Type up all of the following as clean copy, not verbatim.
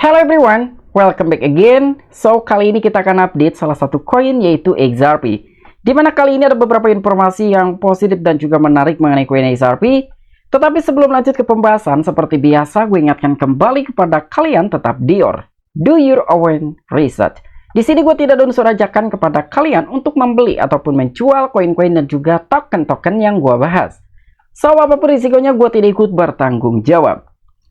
Hello everyone, welcome back again. So, kali ini kita akan update salah satu koin yaitu XRP. Dimana kali ini ada beberapa informasi yang positif dan juga menarik mengenai koin XRP. Tetapi sebelum lanjut ke pembahasan, seperti biasa gue ingatkan kembali kepada kalian tetap do your own research. Di sini gue tidak ada unsur ajakan kepada kalian untuk membeli ataupun menjual koin-koin dan juga token-token yang gue bahas. So, apapun risikonya gue tidak ikut bertanggung jawab.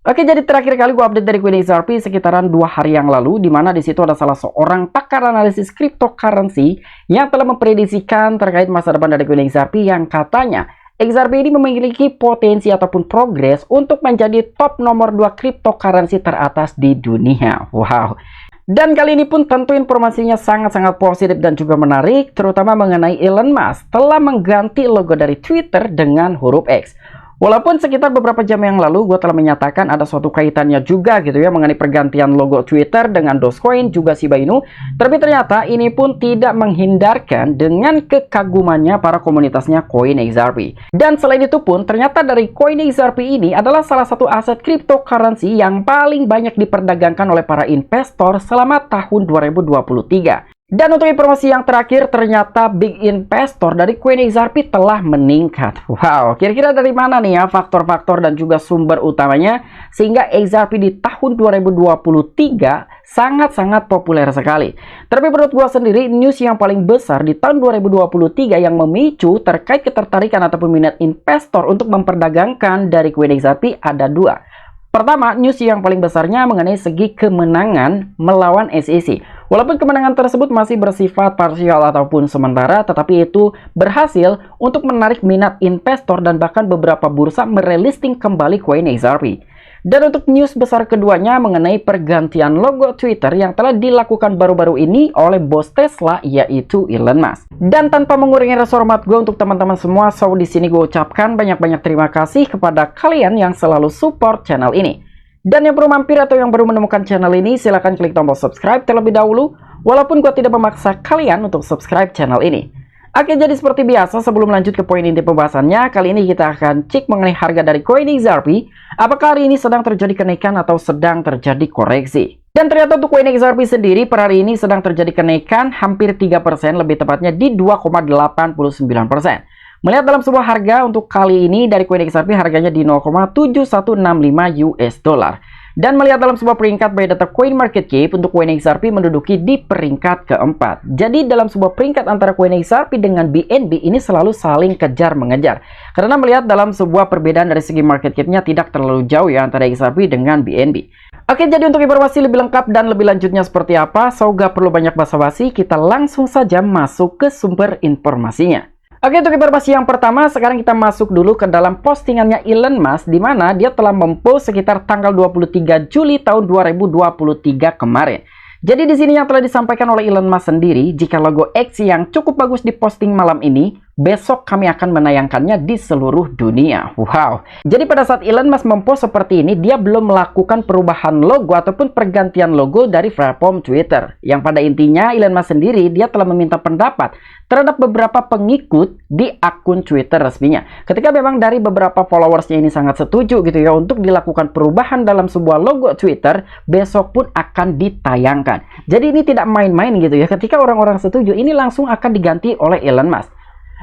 Oke, jadi terakhir kali gue update dari koin XRP sekitaran 2 hari yang lalu, di mana di situ ada salah seorang pakar analisis cryptocurrency yang telah memprediksikan terkait masa depan dari koin XRP yang katanya XRP ini memiliki potensi ataupun progres untuk menjadi top nomor 2 cryptocurrency teratas di dunia. Wow. Dan kali ini pun tentu informasinya sangat-sangat positif dan juga menarik, terutama mengenai Elon Musk telah mengganti logo dari Twitter dengan huruf X. Walaupun sekitar beberapa jam yang lalu gue telah menyatakan ada suatu kaitannya juga gitu ya mengenai pergantian logo Twitter dengan Dogecoin juga Shiba Inu, tapi ternyata ini pun tidak menghindarkan dengan kekagumannya para komunitasnya koin XRP. Dan selain itu pun ternyata dari koin XRP ini adalah salah satu aset cryptocurrency yang paling banyak diperdagangkan oleh para investor selama tahun 2023. Dan untuk informasi yang terakhir, ternyata big investor dari koin XRP telah meningkat. Wow, kira-kira dari mana nih ya faktor-faktor dan juga sumber utamanya sehingga XRP di tahun 2023 sangat-sangat populer sekali. Tapi menurut gua sendiri, news yang paling besar di tahun 2023 yang memicu terkait ketertarikan ataupun minat investor untuk memperdagangkan dari koin XRP ada dua. Pertama, news yang paling besarnya mengenai segi kemenangan melawan SEC. Walaupun kemenangan tersebut masih bersifat parsial ataupun sementara, tetapi itu berhasil untuk menarik minat investor dan bahkan beberapa bursa merelisting kembali koin XRP. Dan untuk news besar keduanya mengenai pergantian logo Twitter yang telah dilakukan baru-baru ini oleh bos Tesla yaitu Elon Musk. Dan tanpa mengurangi rasa hormat gue untuk teman-teman semua, so di sini gue ucapkan banyak-banyak terima kasih kepada kalian yang selalu support channel ini. Dan yang baru mampir atau yang baru menemukan channel ini, silahkan klik tombol subscribe terlebih dahulu, walaupun gue tidak memaksa kalian untuk subscribe channel ini. Oke, jadi seperti biasa, sebelum lanjut ke poin inti pembahasannya, kali ini kita akan cek mengenai harga dari koin XRP, apakah hari ini sedang terjadi kenaikan atau sedang terjadi koreksi. Dan ternyata untuk koin XRP sendiri, per hari ini sedang terjadi kenaikan hampir 3%, lebih tepatnya di 2,89%. Melihat dalam sebuah harga untuk kali ini dari koin XRP harganya di 0,7165 US dollar. Dan melihat dalam sebuah peringkat by data coin market cap untuk koin XRP menduduki di peringkat keempat. Jadi dalam sebuah peringkat antara koin XRP dengan BNB ini selalu saling kejar-mengejar. Karena melihat dalam sebuah perbedaan dari segi market cap-nya tidak terlalu jauh ya antara XRP dengan BNB. Oke, jadi untuk informasi lebih lengkap dan lebih lanjutnya seperti apa, so gak perlu banyak basa-basi, kita langsung saja masuk ke sumber informasinya. Oke, untuk informasi yang pertama, sekarang kita masuk dulu ke dalam postingannya Elon Musk, di mana dia telah mempost sekitar tanggal 23 Juli tahun 2023 kemarin. Jadi di sini yang telah disampaikan oleh Elon Musk sendiri, jika logo X yang cukup bagus diposting malam ini, besok kami akan menayangkannya di seluruh dunia. Wow. Jadi pada saat Elon Musk mempost seperti ini, dia belum melakukan perubahan logo ataupun pergantian logo dari platform Twitter. Yang pada intinya Elon Musk sendiri, dia telah meminta pendapat terhadap beberapa pengikut di akun Twitter resminya. Ketika memang dari beberapa followersnya ini sangat setuju gitu ya untuk dilakukan perubahan dalam sebuah logo Twitter, besok pun akan ditayangkan. Jadi ini tidak main-main gitu ya. Ketika orang-orang setuju, ini langsung akan diganti oleh Elon Musk.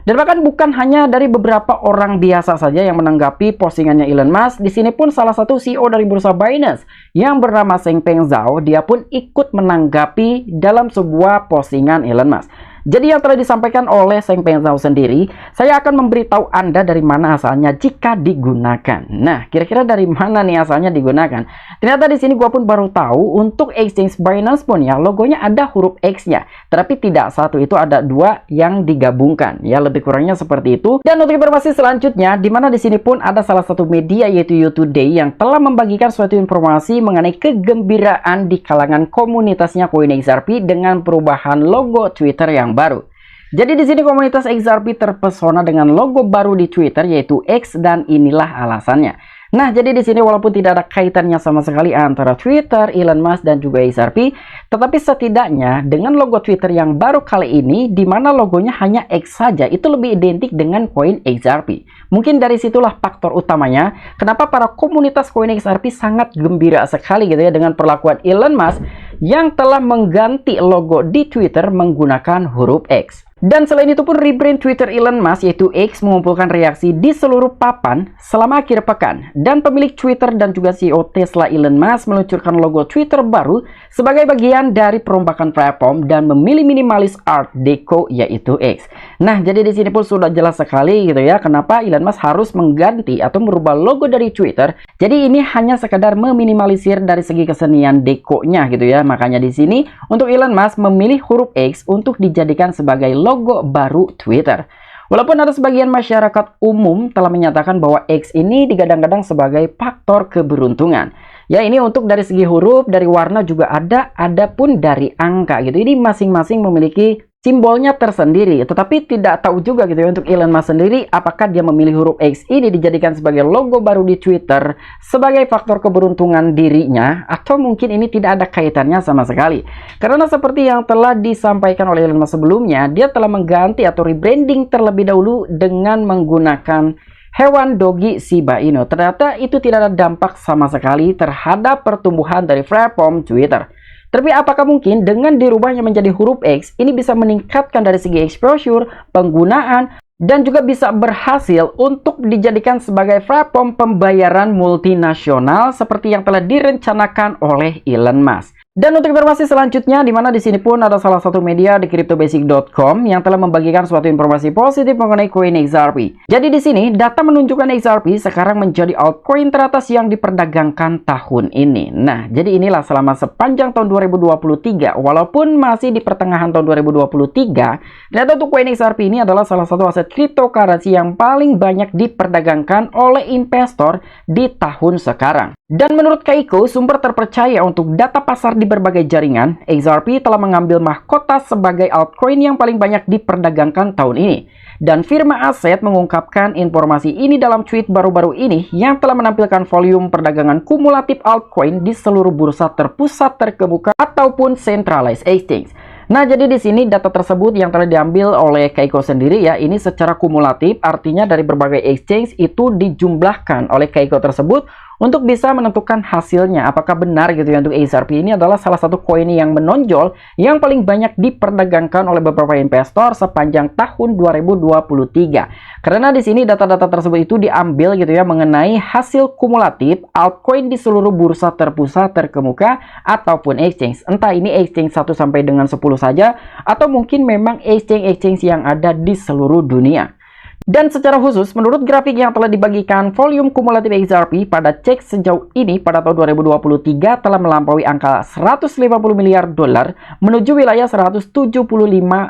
Dan bahkan bukan hanya dari beberapa orang biasa saja yang menanggapi postingannya Elon Musk, di sini pun salah satu CEO dari bursa Binance yang bernama Changpeng Zhao, dia pun ikut menanggapi dalam sebuah postingan Elon Musk. Jadi yang telah disampaikan oleh Changpeng Zhao sendiri, saya akan memberitahu Anda dari mana asalnya jika digunakan. Nah, kira-kira dari mana nih asalnya digunakan? Ternyata di sini gua pun baru tahu untuk exchange Binance pun ya logonya ada huruf X-nya, tapi tidak satu, itu ada dua yang digabungkan. Ya, lebih kurangnya seperti itu. Dan untuk informasi selanjutnya, di mana di sini pun ada salah satu media yaitu YouToday yang telah membagikan suatu informasi mengenai kegembiraan di kalangan komunitasnya koin XRP dengan perubahan logo Twitter yang baru. Jadi di sini komunitas XRP terpesona dengan logo baru di Twitter yaitu X dan inilah alasannya. Nah, jadi di sini walaupun tidak ada kaitannya sama sekali antara Twitter, Elon Musk, dan juga XRP, tetapi setidaknya dengan logo Twitter yang baru kali ini, di mana logonya hanya X saja, itu lebih identik dengan koin XRP. Mungkin dari situlah faktor utamanya, kenapa para komunitas koin XRP sangat gembira sekali gitu ya dengan perlakuan Elon Musk yang telah mengganti logo di Twitter menggunakan huruf X. Dan selain itu pun rebrand Twitter Elon Musk yaitu X mengumpulkan reaksi di seluruh papan selama akhir pekan. Dan pemilik Twitter dan juga CEO Tesla Elon Musk meluncurkan logo Twitter baru sebagai bagian dari perombakan platform dan memilih minimalis Art Deco yaitu X. Nah, jadi di sini pun sudah jelas sekali gitu ya kenapa Elon Musk harus mengganti atau merubah logo dari Twitter. Jadi ini hanya sekadar meminimalisir dari segi kesenian dekonya gitu ya. Makanya di sini untuk Elon Musk memilih huruf X untuk dijadikan sebagai logo baru Twitter. Walaupun ada sebagian masyarakat umum telah menyatakan bahwa X ini digadang-gadang sebagai faktor keberuntungan. Ya, ini untuk dari segi huruf, dari warna juga ada pun dari angka gitu. Ini masing-masing memiliki simbolnya tersendiri, tetapi tidak tahu juga gitu ya untuk Elon Musk sendiri apakah dia memilih huruf X ini dijadikan sebagai logo baru di Twitter sebagai faktor keberuntungan dirinya, atau mungkin ini tidak ada kaitannya sama sekali. Karena seperti yang telah disampaikan oleh Elon Musk sebelumnya, dia telah mengganti atau rebranding terlebih dahulu dengan menggunakan hewan dogi Shiba Inu. Ternyata itu tidak ada dampak sama sekali terhadap pertumbuhan dari platform Twitter. Tapi apakah mungkin dengan dirubahnya menjadi huruf X, ini bisa meningkatkan dari segi exposure, penggunaan, dan juga bisa berhasil untuk dijadikan sebagai platform pembayaran multinasional seperti yang telah direncanakan oleh Elon Musk. Dan untuk informasi selanjutnya, di mana di sini pun ada salah satu media di cryptobasic.com yang telah membagikan suatu informasi positif mengenai koin XRP. Jadi di sini data menunjukkan XRP sekarang menjadi altcoin teratas yang diperdagangkan tahun ini. Nah, jadi inilah selama sepanjang tahun 2023, walaupun masih di pertengahan tahun 2023, ternyata untuk koin XRP ini adalah salah satu aset cryptocurrency yang paling banyak diperdagangkan oleh investor di tahun sekarang. Dan menurut Kaiko, sumber terpercaya untuk data pasar di berbagai jaringan, XRP telah mengambil mahkota sebagai altcoin yang paling banyak diperdagangkan tahun ini. Dan firma aset mengungkapkan informasi ini dalam tweet baru-baru ini yang telah menampilkan volume perdagangan kumulatif altcoin di seluruh bursa terpusat, terkemuka, ataupun centralized exchange. Nah, jadi di sini data tersebut yang telah diambil oleh Kaiko sendiri ya, ini secara kumulatif, artinya dari berbagai exchange itu dijumlahkan oleh Kaiko tersebut untuk bisa menentukan hasilnya. Apakah benar gitu ya untuk XRP ini adalah salah satu koin yang menonjol yang paling banyak diperdagangkan oleh beberapa investor sepanjang tahun 2023. Karena di sini data-data tersebut itu diambil gitu ya mengenai hasil kumulatif altcoin di seluruh bursa terpusat, terkemuka, ataupun exchange. Entah ini exchange 1 sampai dengan 10 saja, atau mungkin memang exchange-exchange yang ada di seluruh dunia. Dan secara khusus, menurut grafik yang telah dibagikan, volume kumulatif XRP pada cek sejauh ini pada tahun 2023 telah melampaui angka 150 miliar dolar menuju wilayah 175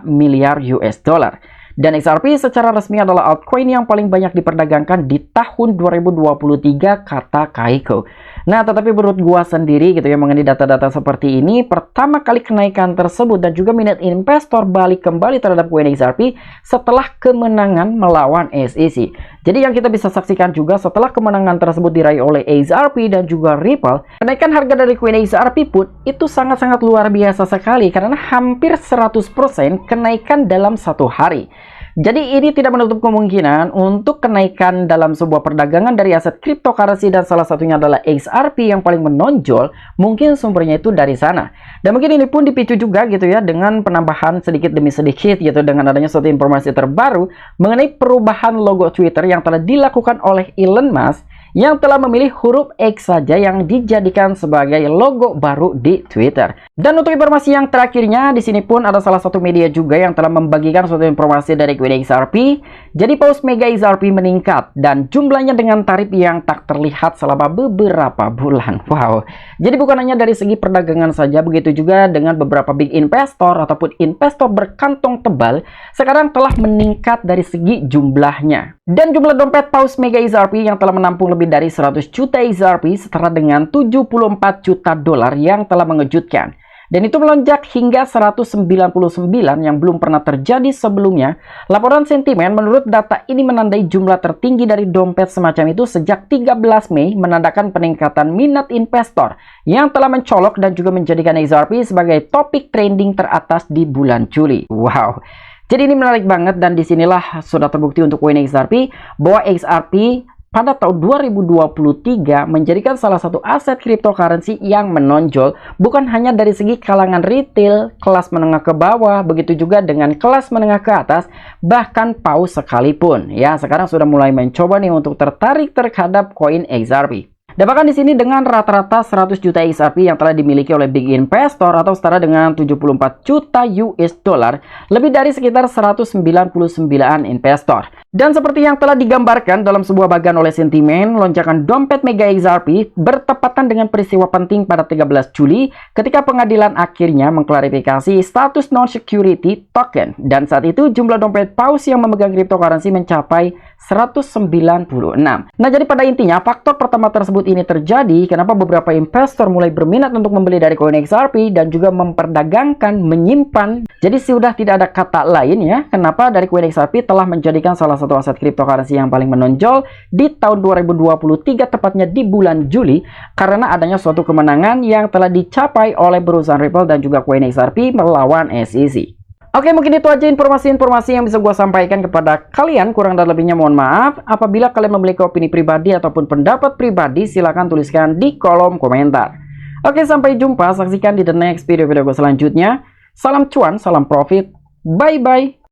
miliar US dollar. Dan XRP secara resmi adalah altcoin yang paling banyak diperdagangkan di tahun 2023, kata Kaiko. Nah, tetapi menurut gua sendiri gitu ya mengenai data-data seperti ini, pertama kali kenaikan tersebut dan juga minat investor balik kembali terhadap koin XRP setelah kemenangan melawan SEC. Jadi yang kita bisa saksikan juga setelah kemenangan tersebut diraih oleh XRP dan juga Ripple, kenaikan harga dari koin XRP pun itu sangat-sangat luar biasa sekali karena hampir 100% kenaikan dalam satu hari. Jadi ini tidak menutup kemungkinan untuk kenaikan dalam sebuah perdagangan dari aset cryptocurrency dan salah satunya adalah XRP yang paling menonjol, mungkin sumbernya itu dari sana. Dan mungkin ini pun dipicu juga gitu ya dengan penambahan sedikit demi sedikit gitu dengan adanya suatu informasi terbaru mengenai perubahan logo Twitter yang telah dilakukan oleh Elon Musk yang telah memilih huruf X saja yang dijadikan sebagai logo baru di Twitter. Dan untuk informasi yang terakhirnya, di sini pun ada salah satu media juga yang telah membagikan suatu informasi dari koin XRP. Jadi paus Mega XRP meningkat dan jumlahnya dengan tarif yang tak terlihat selama beberapa bulan. Wow. Jadi bukan hanya dari segi perdagangan saja, begitu juga dengan beberapa big investor ataupun investor berkantong tebal sekarang telah meningkat dari segi jumlahnya. Dan jumlah dompet paus Mega XRP yang telah menampung lebih dari 100 juta XRP setara dengan 74 juta dolar yang telah mengejutkan. dan itu melonjak hingga 199 yang belum pernah terjadi sebelumnya. Laporan sentimen menurut data ini menandai jumlah tertinggi dari dompet semacam itu sejak 13 Mei, menandakan peningkatan minat investor yang telah mencolok dan juga menjadikan XRP sebagai topik trending teratas di bulan Juli. Wow. Jadi ini menarik banget, dan disinilah sudah terbukti untuk koin XRP bahwa XRP pada tahun 2023 menjadikan salah satu aset cryptocurrency yang menonjol, bukan hanya dari segi kalangan retail, kelas menengah ke bawah, begitu juga dengan kelas menengah ke atas, bahkan paus sekalipun. Ya, sekarang sudah mulai mencoba nih untuk tertarik terhadap koin XRP. Dan bahkan di sini dengan rata-rata 100 juta XRP yang telah dimiliki oleh big investor atau setara dengan 74 juta US dollar, lebih dari sekitar 199 investor. Dan seperti yang telah digambarkan dalam sebuah bagian oleh sentimen, lonjakan dompet mega XRP bertepatan dengan peristiwa penting pada 13 Juli ketika pengadilan akhirnya mengklarifikasi status non-security token. Dan saat itu jumlah dompet paus yang memegang cryptocurrency mencapai 196. Nah, jadi pada intinya faktor pertama tersebut ini terjadi kenapa beberapa investor mulai berminat untuk membeli dari koin XRP dan juga memperdagangkan, menyimpan. Jadi sudah tidak ada kata lain ya, kenapa dari koin XRP telah menjadikan salah satu aset cryptocurrency yang paling menonjol di tahun 2023, tepatnya di bulan Juli, karena adanya suatu kemenangan yang telah dicapai oleh perusahaan Ripple dan juga koin XRP melawan SEC. Oke, mungkin itu aja informasi-informasi yang bisa gue sampaikan kepada kalian. Kurang dan lebihnya mohon maaf. Apabila kalian memiliki opini pribadi ataupun pendapat pribadi, silahkan tuliskan di kolom komentar. Oke, sampai jumpa. Saksikan di the next video gue selanjutnya. Salam cuan, salam profit. Bye-bye.